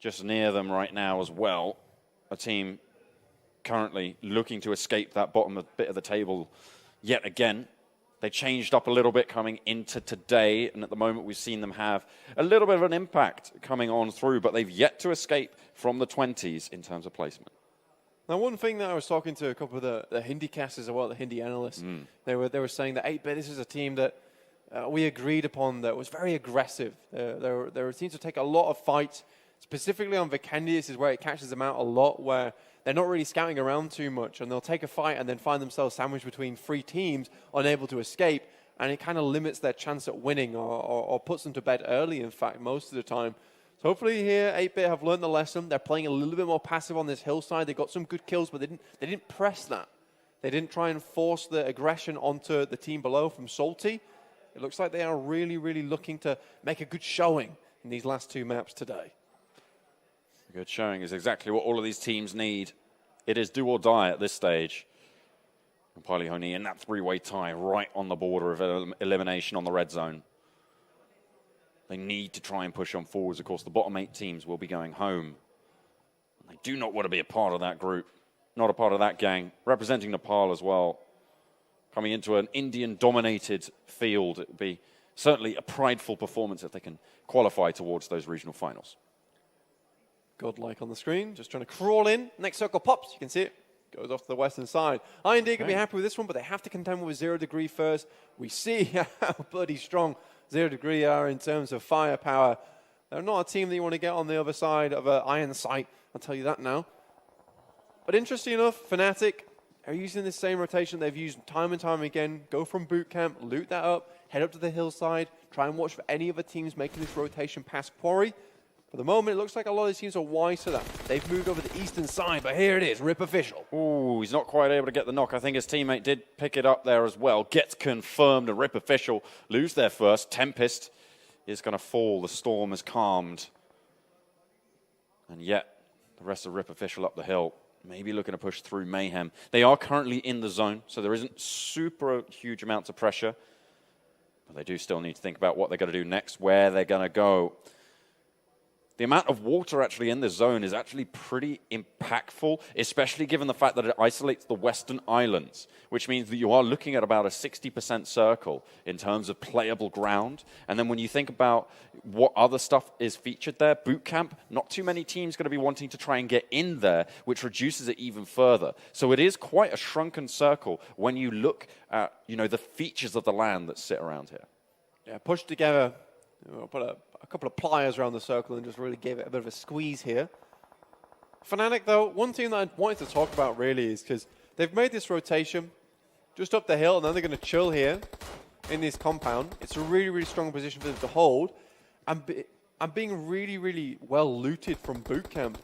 just near them right now as well. A team currently looking to escape that bottom bit of the table yet again. They changed up a little bit coming into today, and at the moment we've seen them have a little bit of an impact coming on through, but they've yet to escape from the 20s in terms of placement. Now, one thing that I was talking to a couple of the Hindi casters as well, the Hindi analysts, they were saying that 8-Bit, this is a team that we agreed upon that was very aggressive. They're a team to take a lot of fights, specifically on Vikendi. This is where it catches them out a lot, where they're not really scouting around too much, and they'll take a fight and then find themselves sandwiched between 3 teams, unable to escape, and it kind of limits their chance at winning or puts them to bed early, in fact, most of the time. So hopefully here, 8-Bit have learned the lesson. They're playing a little bit more passive on this hillside. They got some good kills, but they didn't press that. They didn't try and force the aggression onto the team below from Salty. It looks like they are really, really looking to make a good showing in these last 2 maps today. Good showing is exactly what all of these teams need. It is do or die at this stage. And Palihoni in that 3-way tie right on the border of elimination on the red zone. They need to try and push on forwards. Of course, the bottom 8 teams will be going home. And they do not want to be a part of that group, not a part of that gang. Representing Nepal as well. Coming into an Indian-dominated field, it would be certainly a prideful performance if they can qualify towards those regional finals. Godlike on the screen, just trying to crawl in. Next circle pops, you can see it. Goes off to the western side. IND can be happy with this one, but they have to contend with 0 Degree first. We see how bloody strong 0 Degree are in terms of firepower. They're not a team that you want to get on the other side of an iron sight, I'll tell you that now. But interesting enough, Fnatic are using the same rotation they've used time and time again. Go from boot camp, loot that up, head up to the hillside, try and watch for any other teams making this rotation past Quarry. For the moment, it looks like a lot of these teams are wise to that. They've moved over the eastern side, but here it is, Rip Official. Ooh, he's not quite able to get the knock. I think his teammate did pick it up there as well. Gets confirmed, and Rip Official lose there first. Tempest is going to fall. The storm has calmed. And yet, the rest of Rip Official up the hill, maybe looking to push through Mayhem. They are currently in the zone, so there isn't super huge amounts of pressure. But they do still need to think about what they're going to do next, where they're going to go. The amount of water actually in this zone is actually pretty impactful, especially given the fact that it isolates the western islands, which means that you are looking at about a 60% circle in terms of playable ground. And then when you think about what other stuff is featured there, boot camp, not too many teams going to be wanting to try and get in there, which reduces it even further. So it is quite a shrunken circle when you look at, the features of the land that sit around here. Yeah, pushed together. We'll put a couple of pliers around the circle and just really gave it a bit of a squeeze here. Fnatic, though, one team that I wanted to talk about really is because they've made this rotation just up the hill, and then they're going to chill here in this compound. It's a really, really strong position for them to hold. And being really, really well looted from boot camp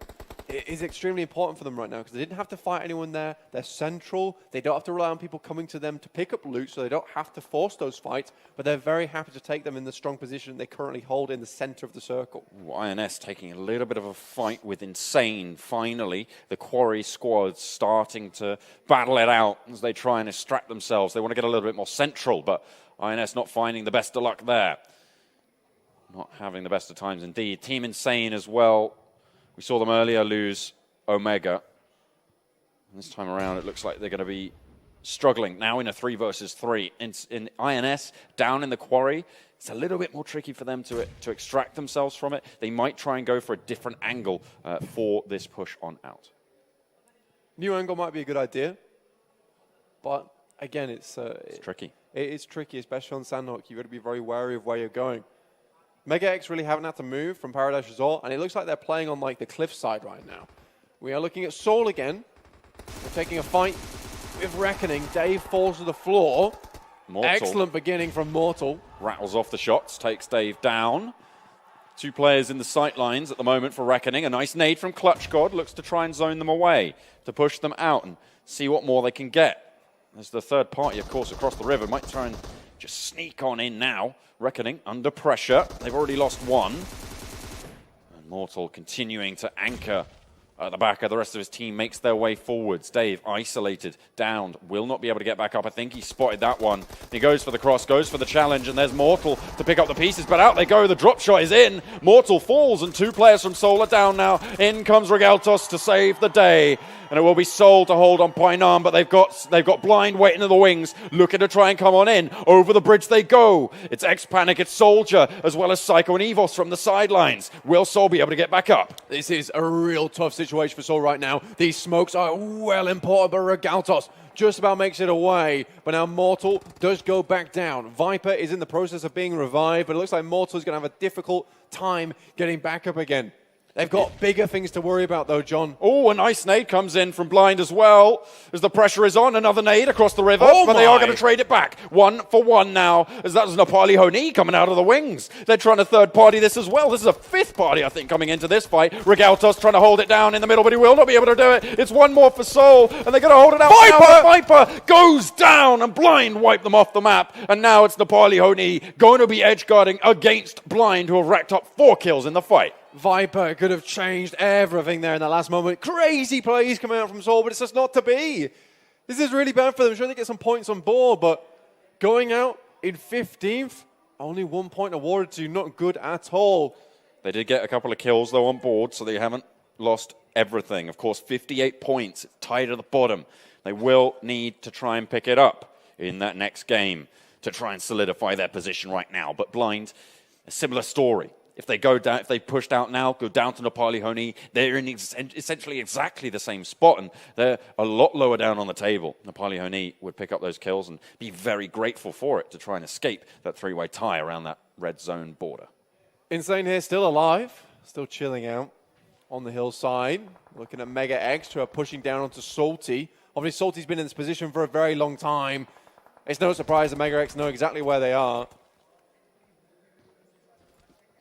is extremely important for them right now because they didn't have to fight anyone there. They're central. They don't have to rely on people coming to them to pick up loot, so they don't have to force those fights, but they're very happy to take them in the strong position they currently hold in the center of the circle. Ooh, INS taking a little bit of a fight with Insane, finally. The Quarry squad starting to battle it out as they try and extract themselves. They want to get a little bit more central, but INS not finding the best of luck there. Not having the best of times indeed. Team Insane as well. We saw them earlier lose Omega. This time around, it looks like they're going to be struggling now in a 3 versus 3. In INS, down in the Quarry, it's a little bit more tricky for them to extract themselves from it. They might try and go for a different angle for this push on out. New angle might be a good idea, but again, it's tricky. It is tricky, especially on Sandhawk. You've got to be very wary of where you're going. Mega X really haven't had to move from Paradise Resort, and it looks like they're playing on like the cliff side right now. We are looking at Soul again. They're taking a fight with Reckoning. Dave falls to the floor. Mortal. Excellent beginning from Mortal. Rattles off the shots, takes Dave down. 2 players in the sight lines at the moment for Reckoning. A nice nade from Clutch God. Looks to try and zone them away, to push them out and see what more they can get. There's the third party, of course, across the river. Might try and just sneak on in now. Reckoning under pressure. They've already lost 1. And Mortal continuing to anchor At the back, the rest of his team makes their way forwards. Dave, isolated, downed, will not be able to get back up. I think he spotted that one. He goes for the cross, goes for the challenge, and there's Mortal to pick up the pieces, but out they go. The drop shot is in. Mortal falls, and 2 players from Seoul are down now. In comes Regaltos to save the day. And it will be Seoul to hold on Painan, but they've got Blind waiting in the wings, looking to try and come on in. Over the bridge they go. It's X-Panic, it's Soldier, as well as Psycho and Evos from the sidelines. Will Seoul be able to get back up? This is a real tough situation for Seoul right now. These smokes are well important, but Regaltos just about makes it away. But now Mortal does go back down. Viper is in the process of being revived, but it looks like Mortal is going to have a difficult time getting back up again. They've got bigger things to worry about, though, John. Oh, a nice nade comes in from Blind as well. As the pressure is on, another nade across the river. Oh but they are going to trade it back. 1 for 1 now, as that was Nepali Honi coming out of the wings. They're trying to third party this as well. This is a 5th party, I think, coming into this fight. Regaltos trying to hold it down in the middle, but he will not be able to do it. It's 1 more for Seoul, and they're going to hold it out. Viper goes down, and Blind wipe them off the map. And now it's Nepali Honi going to be edge guarding against Blind, who have racked up 4 kills in the fight. Viper could have changed everything there in that last moment. Crazy plays coming out from Seoul, but it's just not to be. This is really bad for them. Sure, they get some points on board, but going out in 15th, only 1 point awarded to you. Not good at all. They did get a couple of kills, though, on board, so they haven't lost everything. Of course, 58 points, tied at the bottom. They will need to try and pick it up in that next game to try and solidify their position right now. But Blind, a similar story. If they go down, if they pushed out now, go down to Nepali Honi, they're in essentially exactly the same spot, and they're a lot lower down on the table. Nepali Honi would pick up those kills and be very grateful for it to try and escape that 3-way tie around that red zone border. Insane here, still alive, still chilling out on the hillside. Looking at Mega X, who are pushing down onto Salty. Obviously, Salty's been in this position for a very long time. It's no surprise that Mega X know exactly where they are.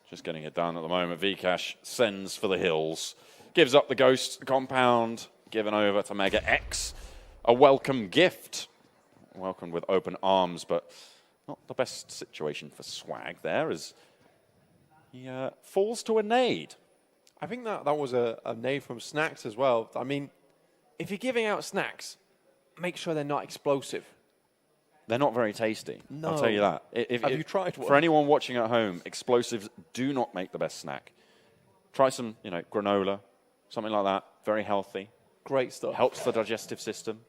Just getting it done at the moment. Vcash sends for the hills. Gives up the ghost compound. Given over to Mega X. A welcome gift. Welcomed with open arms, but not the best situation for Swag there as he falls to a nade. I think that was a nade from Snacks as well. I mean, if you're giving out snacks, make sure they're not explosive. They're not very tasty. No. I'll tell you that. Have you tried one? For anyone watching at home, explosives do not make the best snack. Try some, granola, something like that. Very healthy. Great stuff. Helps the digestive system.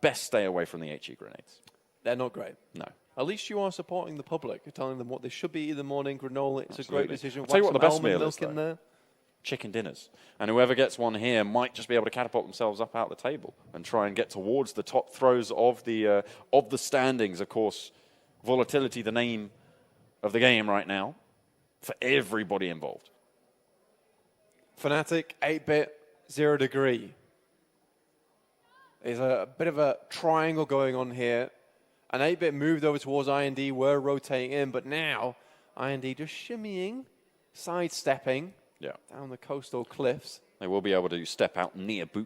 Best stay away from the HE grenades. They're not great. No. At least you are supporting the public. You're telling them what they should be eat in the morning. Granola, it's Absolutely. a great decision. I'll tell you what the best meal milk is, in there. Chicken dinners. And whoever gets one here might just be able to catapult themselves up out the table and try and get towards the top throws of the standings. Of course, volatility, the name of the game right now, for everybody involved. Fnatic, 8-bit, 0 degree. There's a bit of a triangle going on here. An 8-bit moved over towards IND, were rotating in, but now IND just shimmying, sidestepping. Yeah. Down the coastal cliffs. They will be able to step out near boot